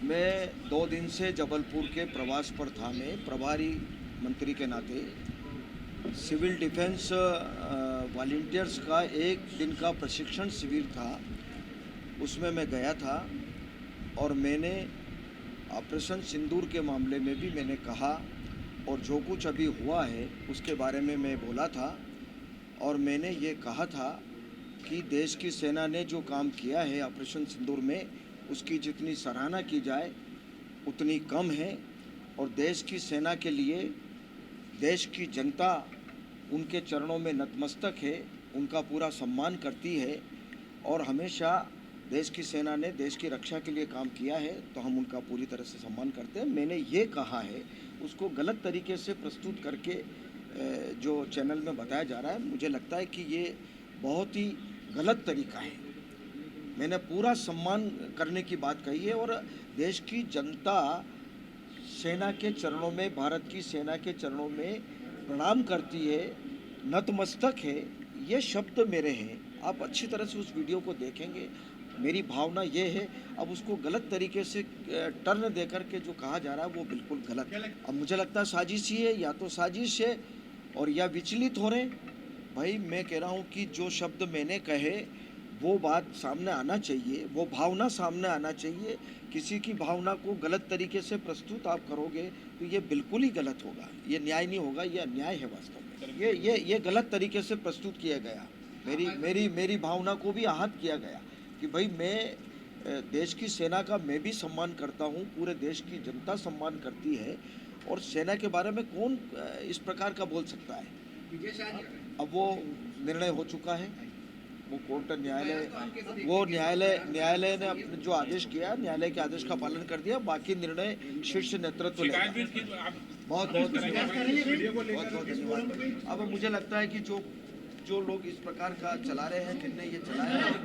मैं 2 दिन से जबलपुर के प्रवास पर था। मैं प्रभारी मंत्री के नाते सिविल डिफेंस वॉलंटियर्स का 1 दिन का प्रशिक्षण शिविर था, उसमें मैं गया था और मैंने ऑपरेशन सिंदूर के मामले में भी मैंने कहा और जो कुछ अभी हुआ है उसके बारे में मैं बोला था। और मैंने ये कहा था कि देश की सेना ने जो काम किया है ऑपरेशन सिंदूर में, उसकी जितनी सराहना की जाए उतनी कम है। और देश की सेना के लिए देश की जनता उनके चरणों में नतमस्तक है, उनका पूरा सम्मान करती है और हमेशा देश की सेना ने देश की रक्षा के लिए काम किया है तो हम उनका पूरी तरह से सम्मान करते हैं। मैंने ये कहा है, उसको गलत तरीके से प्रस्तुत करके जो चैनल में बताया जा रहा है, मुझे लगता है कि ये बहुत ही गलत तरीका है। मैंने पूरा सम्मान करने की बात कही है और देश की जनता सेना के चरणों में, भारत की सेना के चरणों में प्रणाम करती है, नतमस्तक है। ये शब्द मेरे हैं। आप अच्छी तरह से उस वीडियो को देखेंगे। मेरी भावना ये है, अब उसको गलत तरीके से टर्न दे करके जो कहा जा रहा है वो बिल्कुल गलत है। अब मुझे लगता है साजिश ही है, या तो साजिश है और या विचलित हो रहे। भाई मैं कह रहा हूँ कि जो शब्द मैंने कहे वो बात सामने आना चाहिए, वो भावना सामने आना चाहिए। किसी की भावना को गलत तरीके से प्रस्तुत आप करोगे तो ये बिल्कुल ही गलत होगा, ये न्याय नहीं होगा, ये अन्याय है वास्तव में। ये गलत तरीके से प्रस्तुत किया गया। मेरी भावना को भी आहत किया गया कि भाई मैं देश की सेना का मैं भी सम्मान करता हूँ, पूरे देश की जनता सम्मान करती है और सेना के बारे में कौन इस प्रकार का बोल सकता है। अब वो निर्णय हो चुका है, वो कोर्ट न्यायालय ने अपने जो आदेश किया, न्यायालय के आदेश का पालन कर दिया। बाकी निर्णय शीर्ष नेतृत्व लेगा। बहुत बहुत धन्यवाद। अब मुझे लगता है कि जो लोग इस प्रकार का चला रहे हैं, निर्णय ये चलाए हैं।